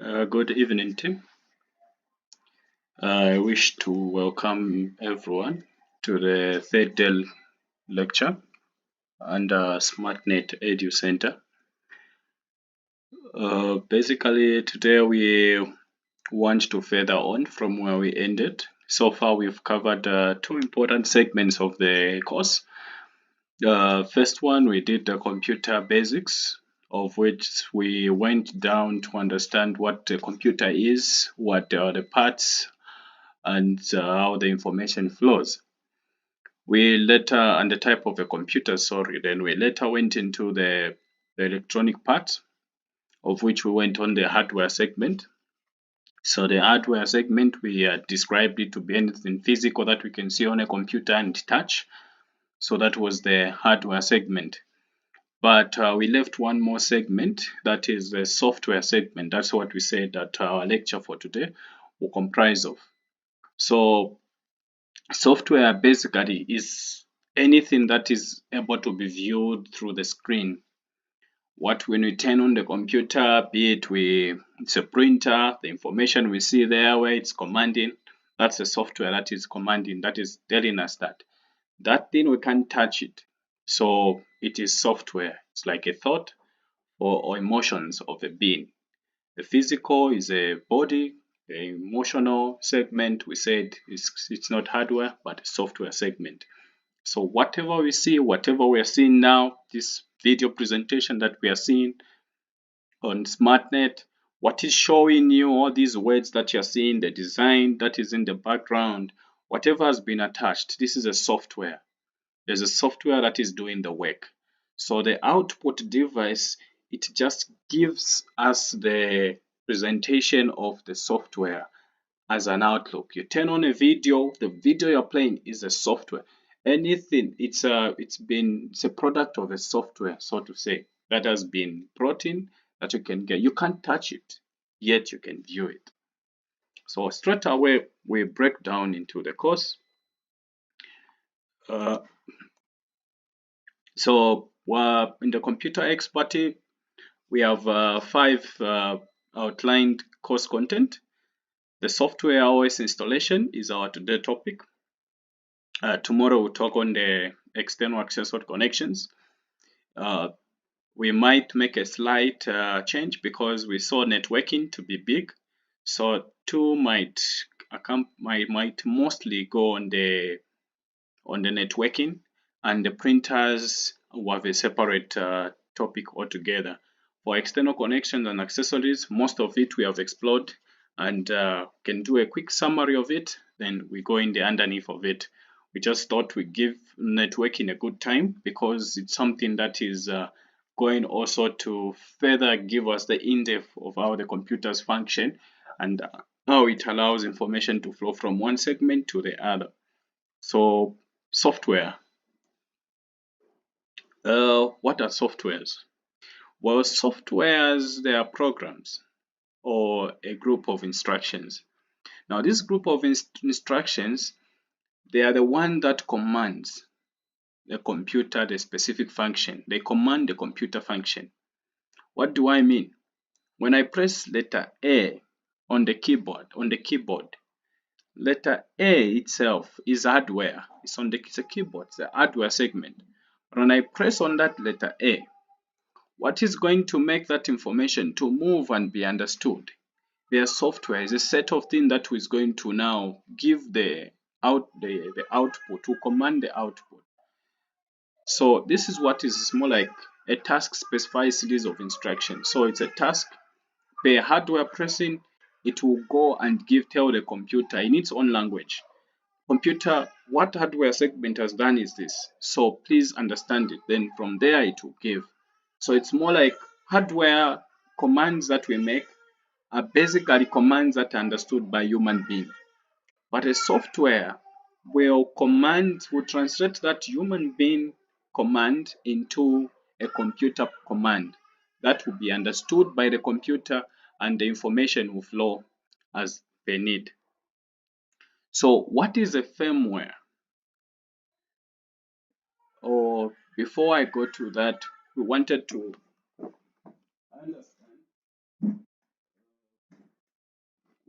Good evening, team. I wish to welcome everyone to the third day lecture under SmartNet Edu Center. Basically, today we want to further on from where we ended. So far, we've covered two important segments of the course. The first one, we did the computer basics, of which we went down to understand what a computer is, what are the parts, and how the information flows. We later, and the type of a computer, sorry, then we later went into the electronic part, of which we went on the hardware segment. So the hardware segment, we described it to be anything physical that we can see on a computer and touch. So that was the hardware segment. But we left one more segment, that is the software segment. That's what we said that our lecture for today will comprise of. So software basically is anything that is able to be viewed through the screen. When we turn on the computer, be it it's a printer, the information we see there where it's commanding, that's the software that is commanding, that is telling us that thing we can't touch it. So it is software. It's like a thought or emotions of a being. The physical is a body, the emotional segment we said it's not hardware but a software segment. So whatever we see, whatever we are seeing now, this video presentation that we are seeing on SmartNet, what is showing you all these words that you're seeing, the design that is in the background, whatever has been attached, this is a software. There's a software that is doing the work. So the output device, it just gives us the presentation of the software as an outlook. You turn on a video, the video you're playing is a software. Anything, it's a product of a software, so to say, that has been brought in that you can get. You can't touch it, yet you can view it. So straight away we break down into the course. So in the computer expertise, we have 5 outlined course content. The software OS installation is our today topic. Tomorrow we'll talk on the external accessory connections. We might make a slight change because we saw networking to be big. So 2 might mostly go on the networking, and the printers will have a separate topic altogether. For external connections and accessories, most of it we have explored and can do a quick summary of it, then we go in the underneath of it. We just thought we give networking a good time because it's something that is going also to further give us the in-depth of how the computers function and how it allows information to flow from one segment to the other. So software. What are softwares? Well, softwares, they are programs or a group of instructions. Now, this group of instructions, they are the one that commands the computer the specific function. They command the computer function. What do I mean? When I press letter A on the keyboard, letter A itself is hardware. It's a keyboard, it's a hardware segment. But when I press on that letter A, what is going to make that information to move and be understood? Their software is a set of things that is going to now give the output, to command the output. So this is what is more like a task specified series of instructions. So it's a task per hardware pressing, it will go and tell the computer in its own language, computer, what hardware segment has done is this, so please understand it. Then from there it will give. So it's more like hardware commands that we make are basically commands that are understood by human being, but a software will translate that human being command into a computer command that will be understood by the computer, and the information will flow as they need. So what is a firmware? Or before I go to that, we wanted to understand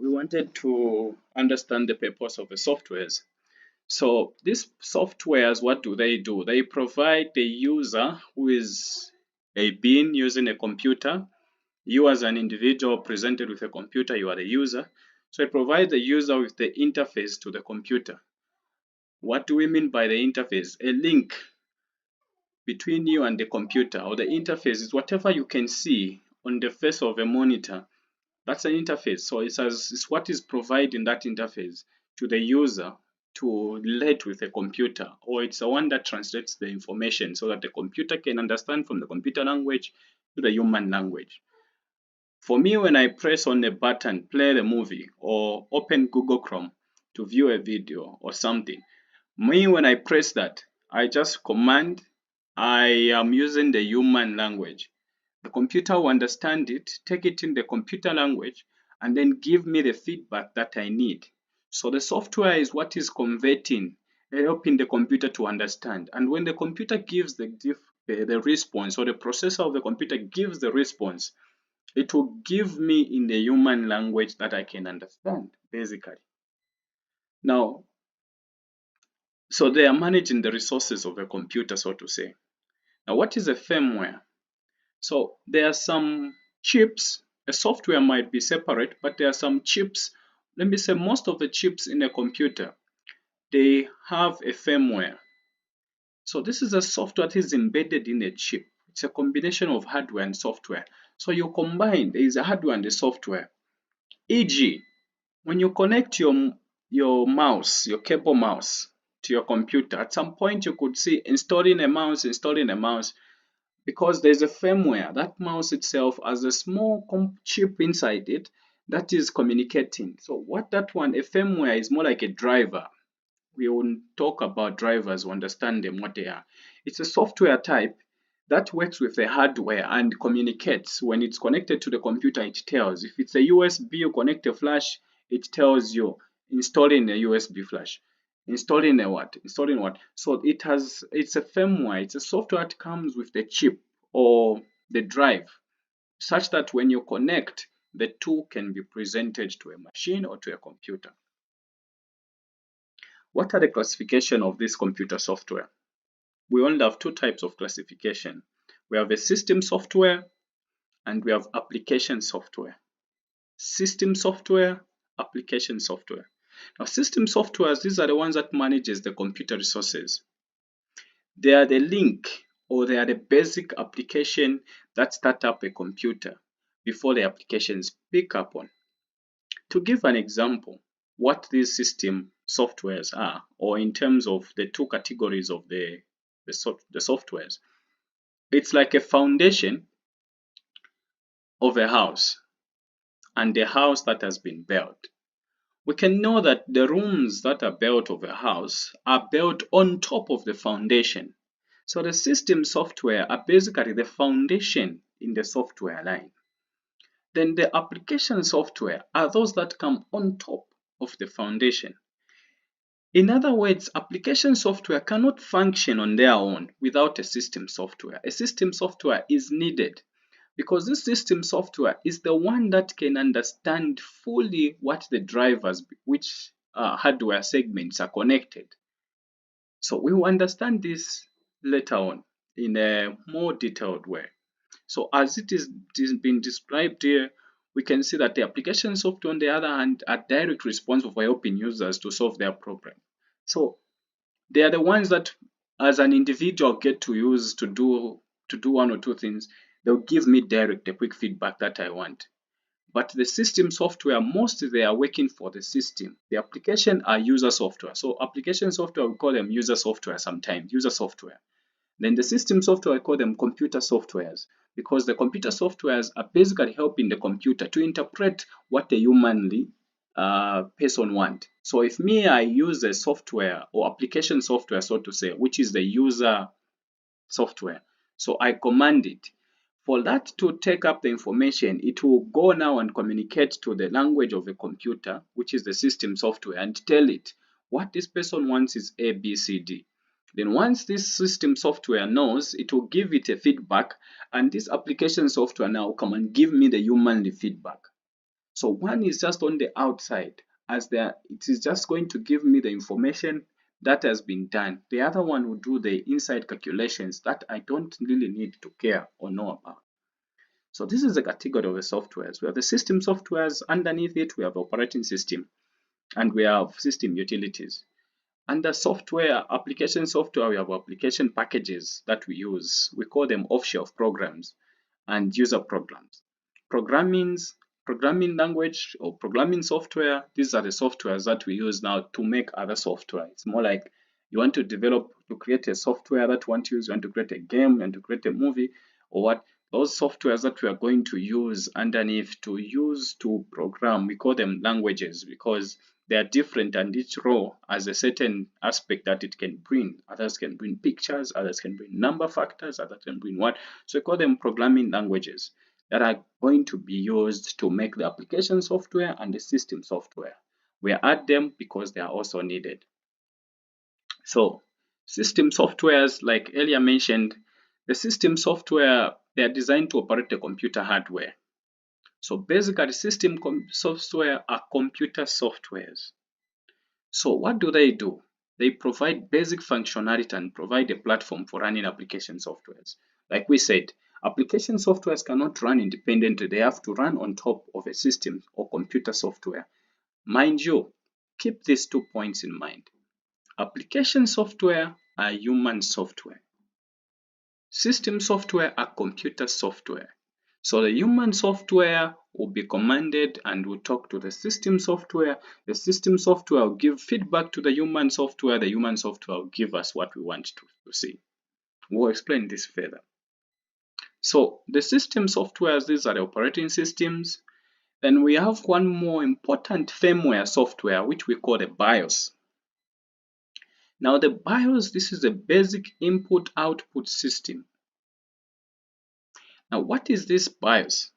we wanted to understand the purpose of the softwares. So these softwares, what do? They provide the user who is a being using a computer. You as an individual presented with a computer, you are the user. So it provides the user with the interface to the computer. What do we mean by the interface? A link between you and the computer, or the interface is whatever you can see on the face of a monitor. That's an interface. So it's what is providing that interface to the user to relate with a computer, or it's the one that translates the information so that the computer can understand from the computer language to the human language. For me, when I press on a button, play the movie, or open Google Chrome to view a video or something, when I press that, I just command, I am using the human language. The computer will understand it, take it in the computer language, and then give me the feedback that I need. So the software is what is converting, helping the computer to understand. And when the computer gives the response, or the processor of the computer gives the response, it will give me in the human language that I can understand, basically. Now, so they are managing the resources of a computer, so to say. Now, what is a firmware? So there are some chips. A software might be separate, but there are some chips. Let me say most of the chips in a computer, they have a firmware. So this is a software that is embedded in a chip. It's a combination of hardware and software. So you combine, there is a hardware and a software. E.g., when you connect your mouse, your cable mouse to your computer, at some point you could see installing a mouse, because there's a firmware. That mouse itself has a small chip inside it that is communicating. So what that one, a firmware, is more like a driver. We will talk about drivers, we understand them, what they are. It's a software type that works with the hardware and communicates. When it's connected to the computer, it tells. If it's a USB, you connect a flash, it tells you installing a USB flash. Installing a what? Installing what? So it's a firmware, it's a software that comes with the chip or the drive, such that when you connect, the two can be presented to a machine or to a computer. What are the classification of this computer software? We only have two types of classification. We have a system software and we have application software. System software, application software. Now, system softwares, these are the ones that manages the computer resources. They are the link, or they are the basic application that start up a computer before the applications pick up on. To give an example, what these system softwares are, or in terms of the two categories of the softwares, it's like a foundation of a house and the house that has been built. We can know that the rooms that are built of a house are built on top of the foundation. So the system software are basically the foundation in the software line. Then the application software are those that come on top of the foundation. In other words, application software cannot function on their own without a system software. A system software is needed because this system software is the one that can understand fully what the drivers, which hardware segments are connected. So we will understand this later on in a more detailed way. So as it is been described here, we can see that the application software, on the other hand, are direct responsible for helping users to solve their problem. So they are the ones that, as an individual, get to use to do one or two things. They'll give me direct, a quick feedback that I want. But the system software, mostly they are working for the system. The application are user software. So application software, we call them user software sometimes, user software. Then the system software, I call them computer softwares, because the computer softwares are basically helping the computer to interpret what a humanly person want. So if me, I use a software or application software, so to say, which is the user software. So I command it. For that to take up the information, it will go now and communicate to the language of a computer, which is the system software, and tell it what this person wants is A, B, C, D. Then once this system software knows, it will give it a feedback, and this application software now come and give me the humanly feedback. So one is just on the outside, it is just going to give me the information that has been done. The other one will do the inside calculations that I don't really need to care or know about. So this is a category of the softwares. We have the system softwares. Underneath it, we have operating system, and we have system utilities. Under software, application software, we have application packages that we use. We call them off-shelf programs and user programs. Programming language or programming software, these are the softwares that we use now to make other software. It's more like you want to create a software that you want to use, you want to create a game, you want to create a movie, or what. Those softwares that we are going to use underneath to program, we call them languages because they are different, and each row has a certain aspect that it can bring. Others can bring pictures, others can bring number factors, others can bring what. So we call them programming languages that are going to be used to make the application software and the system software. We add them because they are also needed. So system softwares, like earlier mentioned, the system software, they are designed to operate the computer hardware. So basically, system software are computer softwares. So what do? They provide basic functionality and provide a platform for running application softwares. Like we said, application softwares cannot run independently. They have to run on top of a system or computer software. Mind you, keep these 2 points in mind. Application software are human software. System software are computer software. So the human software will be commanded and will talk to the system software. The system software will give feedback to the human software. The human software will give us what we want to see. We'll explain this further. So the system softwares, these are the operating systems. Then we have one more important firmware software, which we call the BIOS. Now the BIOS, this is a basic input-output system. Now what is this BIOS?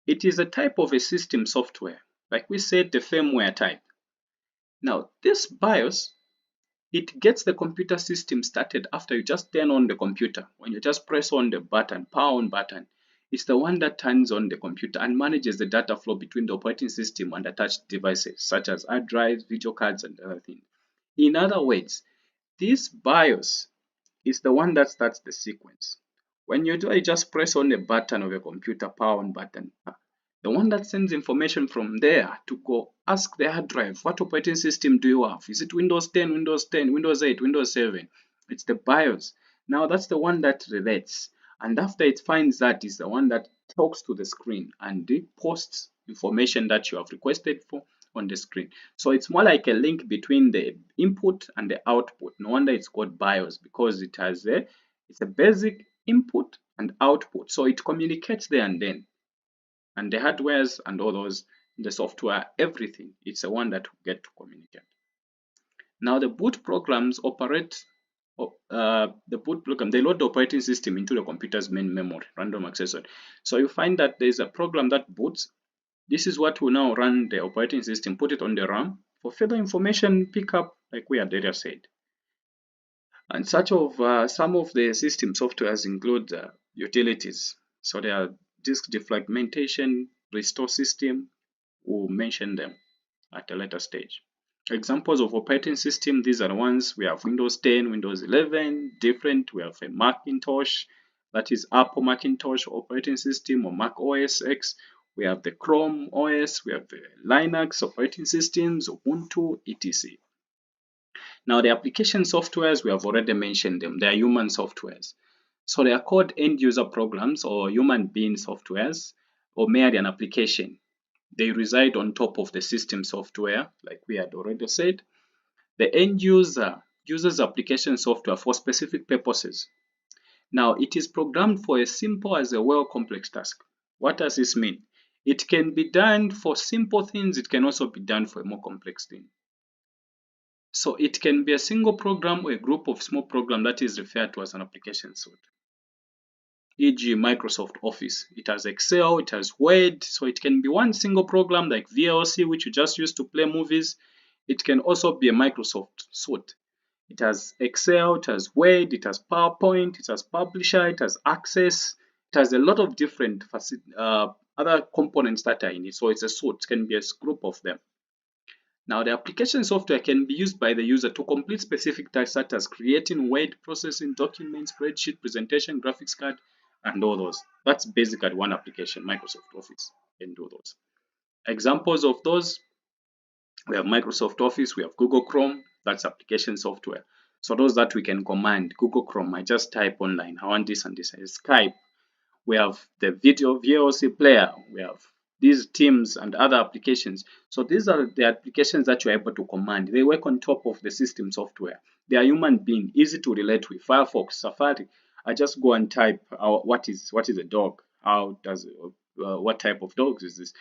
It is a type of a system software, like we said, the firmware type. Now this BIOS, it gets the computer system started after you just turn on the computer. When you just press on the button, power on button, it's the one that turns on the computer and manages the data flow between the operating system and attached devices, such as hard drives, video cards, and other things. In other words, this BIOS is the one that starts the sequence. When you do, you just press on the button of your computer, power on button. The one that sends information from there to go ask the hard drive, what operating system do you have? Is it Windows 10, Windows 10, Windows 8, Windows 7? It's the BIOS. Now that's the one that relates. And after it finds that, is the one that talks to the screen and it posts information that you have requested for on the screen. So it's more like a link between the input and the output. No wonder it's called BIOS, because it's a basic input and output. So it communicates there and then. And the hardwares and all those, the software, everything, it's the one that we get to communicate. Now the boot programs operate, the boot program, they load the operating system into the computer's main memory, random access. So you find that there's a program that boots. This is what will now run the operating system, put it on the RAM for further information pickup, like we had earlier said. And some of the system softwares include utilities. So there are disk defragmentation, restore system. We'll mention them at a later stage. Examples of operating system, these are the ones we have: Windows 10, Windows 11, different. We have a Macintosh, that is Apple Macintosh operating system, or Mac OS X. We have the Chrome OS, we have the Linux operating systems, Ubuntu, etc. Now the application softwares, we have already mentioned them. They are human softwares. So they are called end user programs or human being softwares, or merely an application. They reside on top of the system software, like we had already said. The end user uses application software for specific purposes. Now it is programmed for as simple as a well complex task. What does this mean? It can be done for simple things, it can also be done for a more complex thing. So it can be a single program or a group of small programs that is referred to as an application suite. E.g. Microsoft Office. It has Excel, it has Word, so it can be one single program like VLC, which you just use to play movies. It can also be a Microsoft suite. It has Excel, it has Word, it has PowerPoint, it has Publisher, it has Access, It has a lot of different other components that are in it. So it's a suite, it can be a group of them. Now, the application software can be used by the user to complete specific tasks such as creating word processing, documents, spreadsheet, presentation, graphics card, and all those. That's basically one application, Microsoft Office can do those. Examples of those, we have Microsoft Office, we have Google Chrome, that's application software. So those that we can command, Google Chrome, I just type online, I want this and this. Skype, we have the video VLC player, we have these Teams and other applications. So these are the applications that you're able to command. They work on top of the system software. They are human being, easy to relate with. Firefox, Safari, I just go and type what is a dog? How does what type of dogs is this?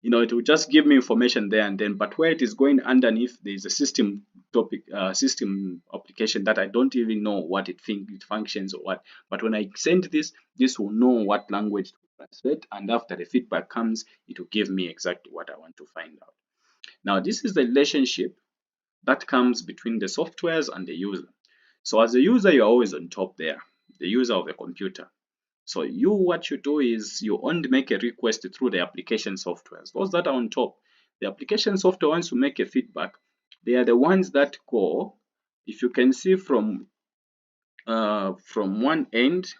It will just give me information there and then, but where it is going underneath, there is a system topic, system application that I don't even know what it functions or what. But when I send this will know what language to translate, and after the feedback comes, it will give me exactly what I want to find out. Now, this is the relationship that comes between the softwares and the user. So as a user, you're always on top there, the user of the computer. So what you do is you only make a request through the application softwares. Those that are on top, the application software, once you make a feedback, they are the ones that go. If you can see from one end,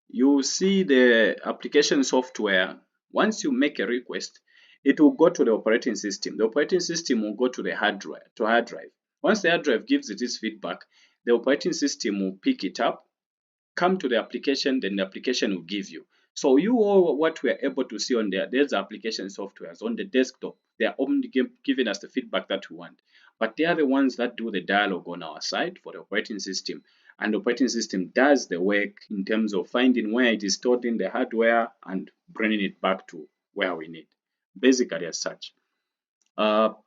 you see the application software. Once you make a request, it will go to the operating system. The operating system will go to the hard drive. Once the hard drive gives it its feedback, the operating system will pick it up, come to the application, then the application will give you. So what we are able to see on there's application softwares on the desktop. They are only giving us the feedback that we want, but they are the ones that do the dialogue on our side for the operating system, and the operating system does the work in terms of finding where it is stored in the hardware and bringing it back to where we need, basically as such.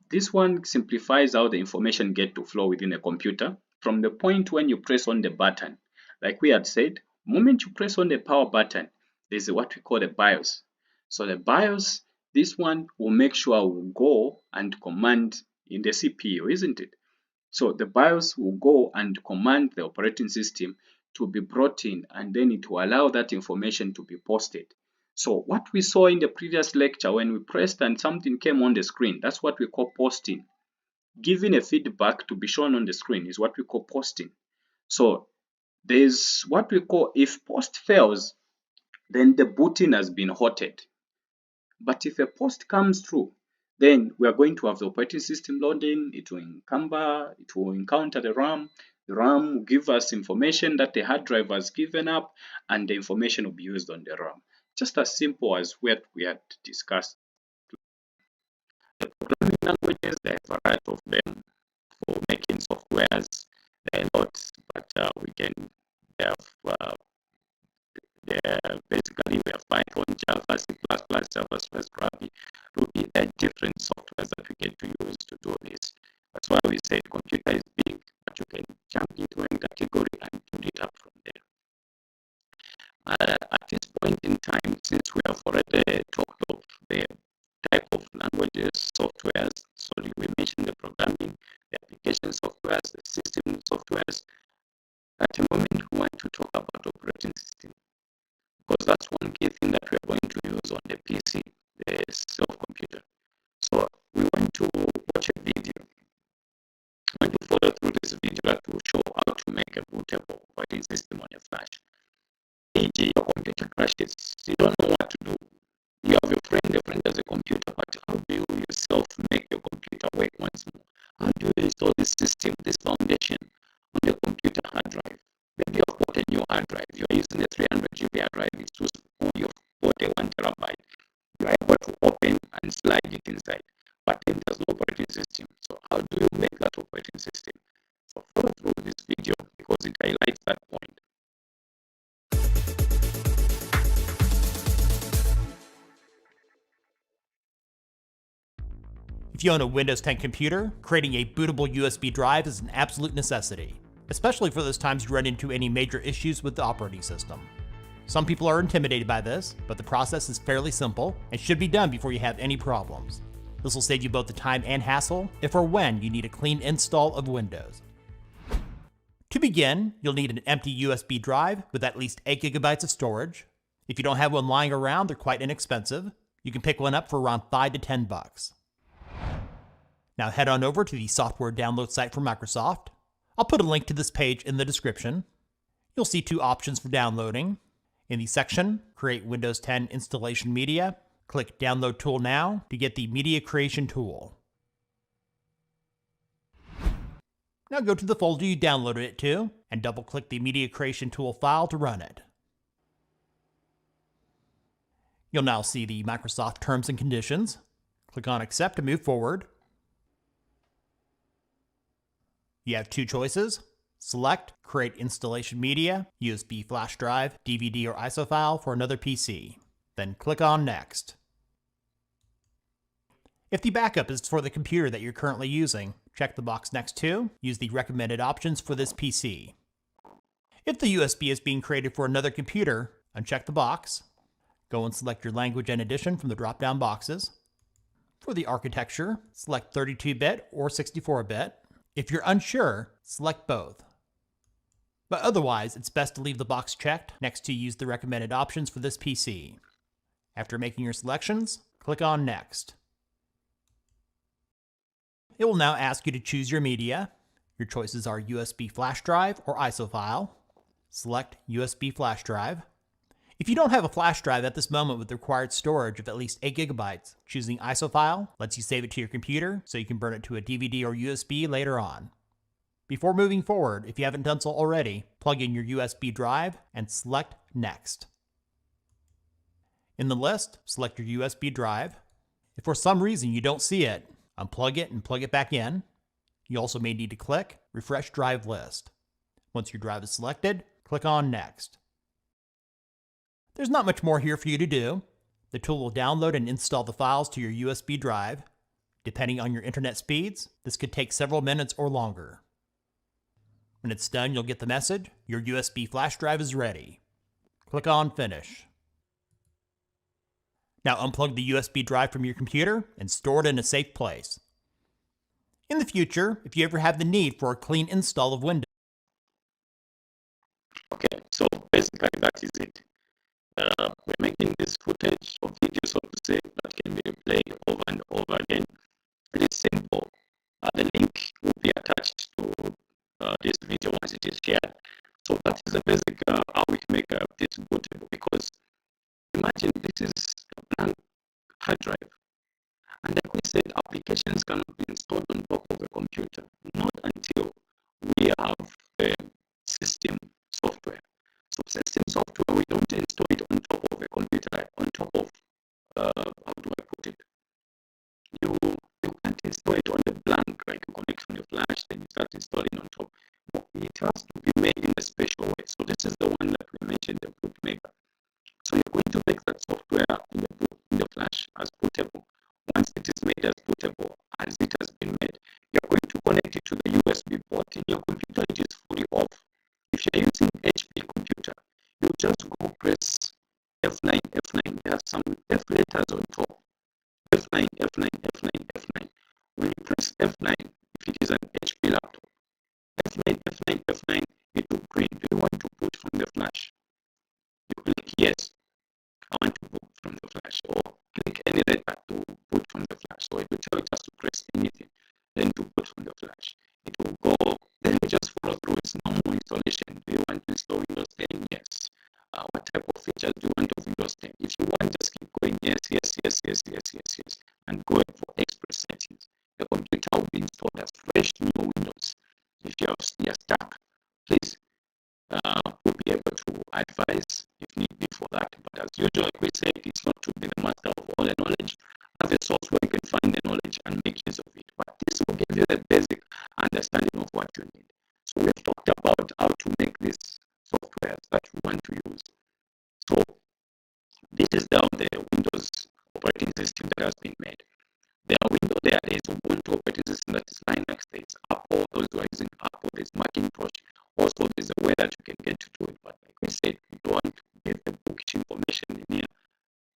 This one simplifies how the information get to flow within a computer from the point when you press on the button. Like we had said, the moment you press on the power button, there's what we call the BIOS. So the BIOS, this one will make sure will go and command in the CPU, isn't it? So the BIOS will go and command the operating system to be brought in, and then it will allow that information to be posted. So what we saw in the previous lecture, when we pressed and something came on the screen, that's what we call posting. Giving a feedback to be shown on the screen is what we call posting. So there's what we call, if post fails, then the booting has been halted. But if a post comes through, then we are going to have the operating system loading, it will encounter the RAM. The RAM will give us information that the hard drive has given up, and the information will be used on the RAM. Just as simple as what we had discussed. The programming languages, there are a variety of them for making softwares. There are lots, but we can have basically we have Python, Java, C++, JavaScript, Ruby. There are different softwares that we get to use to do this. That's why we said computer is big, but you can jump into any category and build it up from there. At this point in time, since we have already talked of the type of languages, softwares, so we mentioned the programming, the application softwares, the system softwares. At the moment, we want to talk about operating system, because that's one key thing that we are going to use on the PC, the self-computer. So we want to watch a video. I want to follow through this video that will show how to make a bootable operating system on your flash. E.g., your computer crashes, you don't know what to do. You have your friend has a computer, but how do you yourself make your computer work once more? How do you install this system, this foundation on your computer hard drive? Maybe you've bought a new hard drive, you're using a 300 GB hard drive, it's too small, you've bought a 1 terabyte. You're able to open and slide it inside, but then there's no operating system. So how do you make that operating system? So follow through this video because it highlights that point. If you own a Windows 10 computer, creating a bootable USB drive is an absolute necessity, especially for those times you run into any major issues with the operating system. Some people are intimidated by this, but the process is fairly simple and should be done before you have any problems. This will save you both the time and hassle if or when you need a clean install of Windows. To begin, you'll need an empty USB drive with at least 8 GB of storage, If you don't have one lying around, they're quite inexpensive. You can pick one up for around $5 to $10. Now head on over to the software download site for Microsoft. I'll put a link to this page in the description. You'll see two options for downloading. In the section, Create Windows 10 Installation Media, click Download Tool Now to get the Media Creation tool. Now go to the folder you downloaded it to, and double-click the Media Creation tool file to run it. You'll now see the Microsoft Terms and Conditions. Click on Accept to move forward. You have two choices. Select Create Installation Media, USB flash drive, DVD or ISO file for another PC. Then click on Next. If the backup is for the computer that you're currently using, check the box next to use the recommended options for this PC. If the USB is being created for another computer, uncheck the box. Go and select your language and edition from the drop-down boxes. For the architecture, select 32-bit or 64-bit. If you're unsure, select both. But otherwise, it's best to leave the box checked next to use the recommended options for this PC. After making your selections, click on Next. It will now ask you to choose your media. Your choices are USB flash drive or ISO file. Select USB flash drive. If you don't have a flash drive at this moment with the required storage of at least 8 GB, choosing ISO file lets you save it to your computer so you can burn it to a DVD or USB later on. Before moving forward, if you haven't done so already, plug in your USB drive and select Next. In the list, select your USB drive. If for some reason you don't see it, unplug it and plug it back in. You also may need to click Refresh Drive List. Once your drive is selected, click on Next. There's not much more here for you to do. The tool will download and install the files to your USB drive. Depending on your internet speeds, this could take several minutes or longer. When it's done, you'll get the message, your USB flash drive is ready. Click on Finish. Now unplug the USB drive from your computer and store it in a safe place. In the future, if you ever have the need for a clean install of Windows. Okay, so basically that is it. We're making this footage or video, so to say, that can be played over and over again. It is simple. The link will be attached to this video once it is shared. So that is the basic how we can make this bootable, because imagine this is a blank hard drive, and like we said, applications cannot be installed on top of a computer, not until we have a system software. So system software, we don't install it on top of a computer, on top of, how do I put it? You can't install it on the blank, like you connect on your flash, then you start installing on top. No, it has to be made in a special way. So this is the one that we mentioned, the boot maker. So you're going to make that software in the flash as bootable. Once it is made as bootable, as it has been made, you're going to connect it to the USB port in your computer. It is fully off. If you're using HP computer, you just go press F9, F9. There are some F letters on top. F9, F9, F9, F9. When you press F9, if it is an HP laptop, F9, F9, F9, it will print. Do you want to boot from the flash? You click yes. I want to boot from the flash, or click any letter to boot from the flash. So it will tell you just to press anything, then to boot from the flash. It will go, then you just follow through its normal installation. Do you want to install Windows 10? Yes. What type of features do you want of Windows 10? If you want, just keep going, yes, yes, yes, yes, yes, yes, yes, and going for express settings. The computer will be installed as fresh new Windows. If you're stuck, please, we'll be able to advise if need be for that. But as usual, like we said, it's not to be the master of all the knowledge. Have a source where you can find the knowledge and make use of it. But this will give you the basic understanding of what you need. So we've talked about how to make these softwares that we want to use. So this is now the Windows operating system that has been made. There is Ubuntu operating system, that is Linux, there is Apple, those who are using Apple, there is Macintosh. Also, there's a way that you can get to do it. But like we said, we don't want to give the bookish information in here.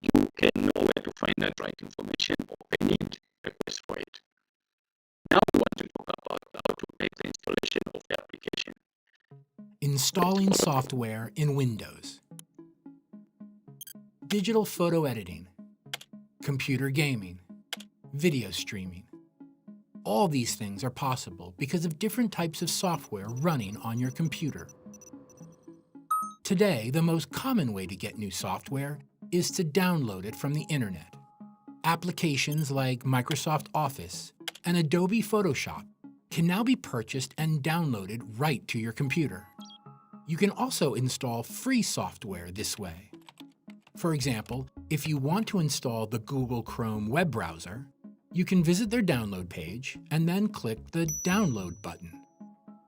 You can know where to find that right information, or if you need request for it. Now we want to talk about how to make the installation of the application. Installing software in Windows. digital photo editing, computer gaming, video streaming. All these things are possible because of different types of software running on your computer. Today, the most common way to get new software is to download it from the internet. Applications like Microsoft Office and Adobe Photoshop can now be purchased and downloaded right to your computer. You can also install free software this way. For example, if you want to install the Google Chrome web browser, you can visit their download page and then click the Download button.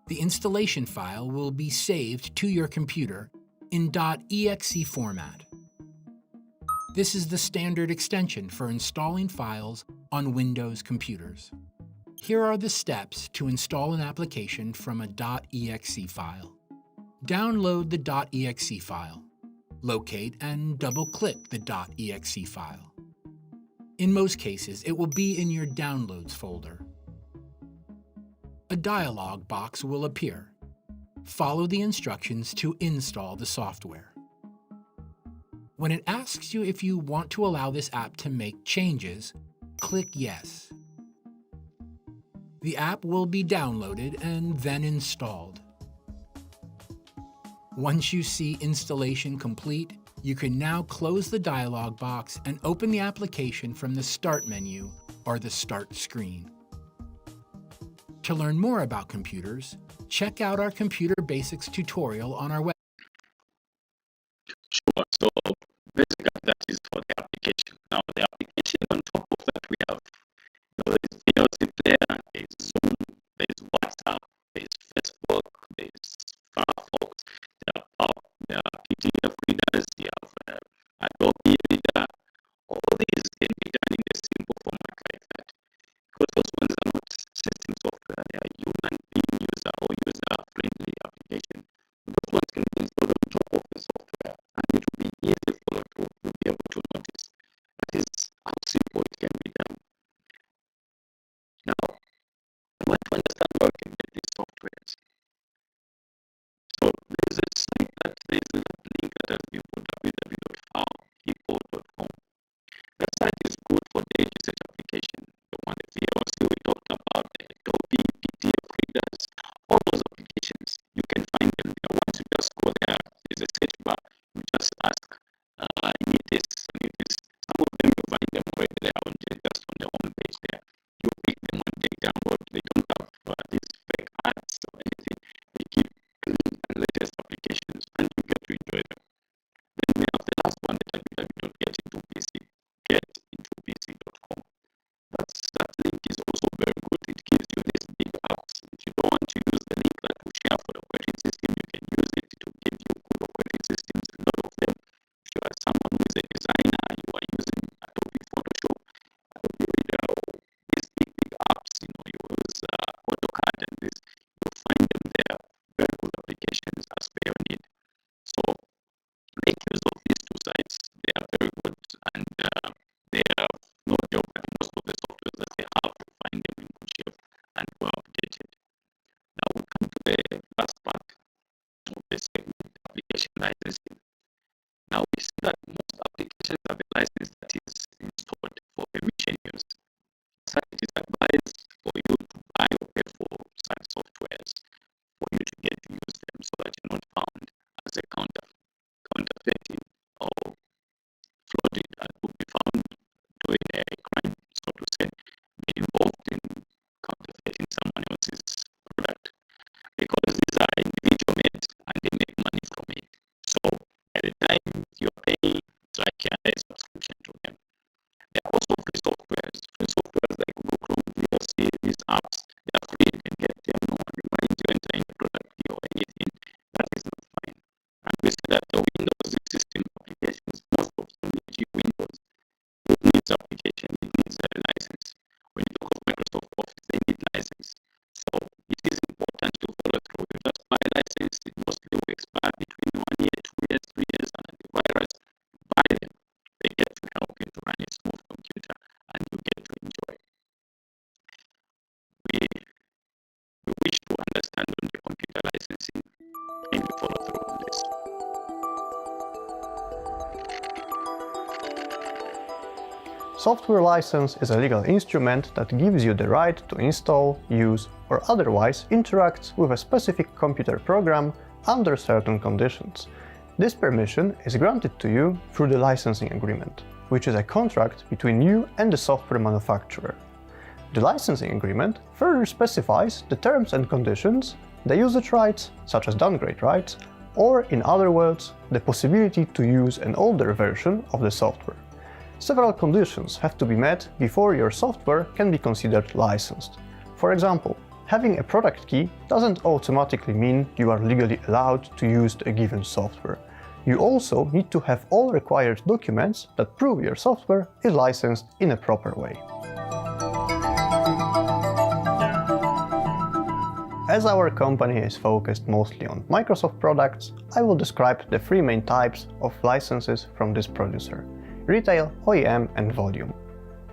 The installation file will be saved to your computer in .exe format. This is the standard extension for installing files on Windows computers. Here are the steps to install an application from a .exe file. Download the .exe file. Locate and double-click the .exe file. In most cases, it will be in your Downloads folder. A dialog box will appear. Follow the instructions to install the software. When it asks you if you want to allow this app to make changes, click Yes. The app will be downloaded and then installed. Once you see installation complete, you can now close the dialog box and open the application from the Start menu or the Start screen. To learn more about computers, check out our Computer Basics tutorial on our website. Sure. So basically that is for the application. Now the application on top of that we have, there's VLC Player, there's Zoom, there's WhatsApp, there's Facebook, there's Firefox, there are PDF readers, you have Adobe Reader. All these can be done in a simple format like that. Because those ones are not system software, they are human being user or user-friendly application. Those ones can be installed on top of the software and it will be easy for you to be able to notice. That is how simple it can be done. Now, I want to understand how you can get these softwares. So there's a site there's a link that has been put www.farmpeople.com. That site is good for the research application. The one the VLC we talked about, the Adobe PDF readers, all those applications, you can find them there. Once you just go there, there's a search bar, you just ask, I need this, I need this. Some of them you find them already there just on the home page there. You pick them and they download. They don't have these fake ads or anything. They keep clean and latest applications and you get to enjoy them. Then we have the last one, the www.getintopc.com. That link is also very good. It gives you these big apps. If you don't want to use the link that we share for the operating system, you can use it to give you good operating systems. A lot of them. If you are someone who is a designer, you are using Adobe Photoshop, Adobe Reader, or these big apps, you use AutoCAD and this, you'll find them there. Very good applications as per your need. So make use of these two sites. They are very good and they are no joke, but most of the software that they have, you find them in good shape and well updated. Now we come to the last part of the segment, application licensing. Now we see that most applications have a license that is installed for permission use. So it is advised for you to buy or pay for such softwares for you to get to use them so that you're not found as a counterfeiting or frauded and will be found doing a crime, so to say, be involved in counterfeiting someone else's product. Because these are individual made and they make money from it. So at the time you're paying, it's like a subscription to them. There are also free softwares. Free softwares like Google Chrome, VLC, these apps, they are free. You can get them, no one reminds you enter any product key or anything. That is not fine. And we see that the Windows system applications, most of them, Windows, it needs application, it needs a license. When you talk of Microsoft Office, they need license. So it is important to follow through. You just buy a license, it mostly will expire between 1 year, 2 years, 3 years, and the virus, buy them. They get to help you to run a smooth computer and you get to enjoy. We wish to understand on the computer licensing and we follow through on this. Software license is a legal instrument that gives you the right to install, use, or otherwise interact with a specific computer program under certain conditions. This permission is granted to you through the licensing agreement, which is a contract between you and the software manufacturer. The licensing agreement further specifies the terms and conditions, the usage rights, such as downgrade rights, or in other words, the possibility to use an older version of the software. Several conditions have to be met before your software can be considered licensed. For example, having a product key doesn't automatically mean you are legally allowed to use a given software. You also need to have all required documents that prove your software is licensed in a proper way. As our company is focused mostly on Microsoft products, I will describe the three main types of licenses from this producer: retail, OEM, and volume.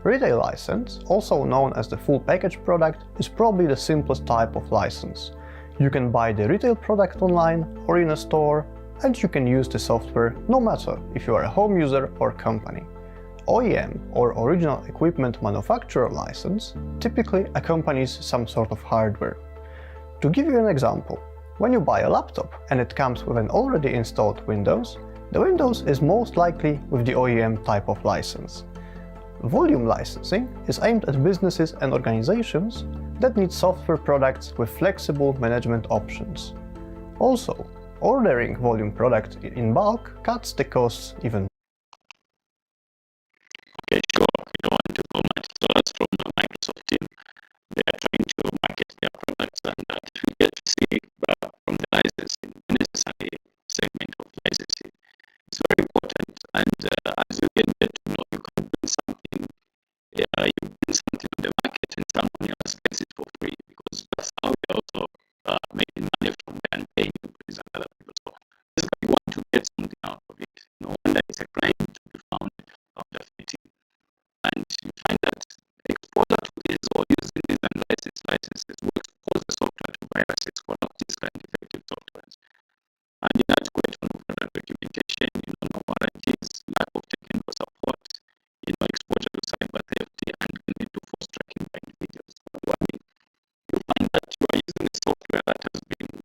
Retail license, also known as the full package product, is probably the simplest type of license. You can buy the retail product online or in a store, and you can use the software no matter if you are a home user or company. OEM, or Original Equipment Manufacturer license, typically accompanies some sort of hardware. To give you an example, when you buy a laptop and it comes with an already installed Windows, the Windows is most likely with the OEM type of license. Volume licensing is aimed at businesses and organizations that need software products with flexible management options. Also, ordering volume products in bulk cuts the costs even. Okay, sure. You don't want to go much. So that's from the Microsoft team. They are trying to market their products, and we get to see from the licensing, the necessary segment of licensing. It's very important, and as you get to know, you can bring something, you bring something on the market, and someone else gets it for free, because that's how we also making money from there and paying companies and other people. So basically, you want to get something out of it. No wonder it's a crime to be found after 15. And you find that exposure to this or using these unlicensed licenses will expose the software to viruses, corrupted, and defective software. And inadequate on product documentation, no warranties, lack of technical support, exposure to cyber theft, and need to force tracking by individuals. So, I mean, you find that you are using a software that has been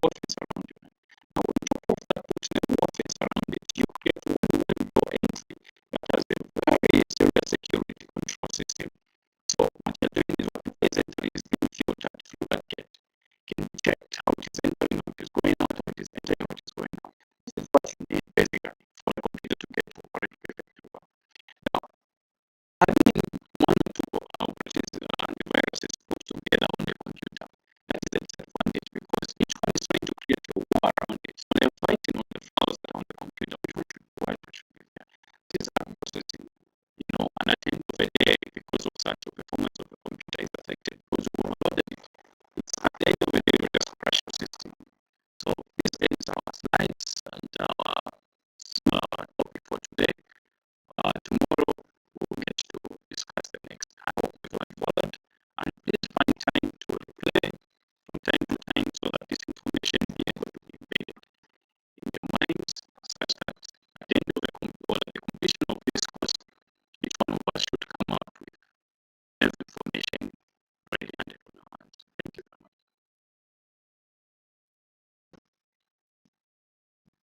Office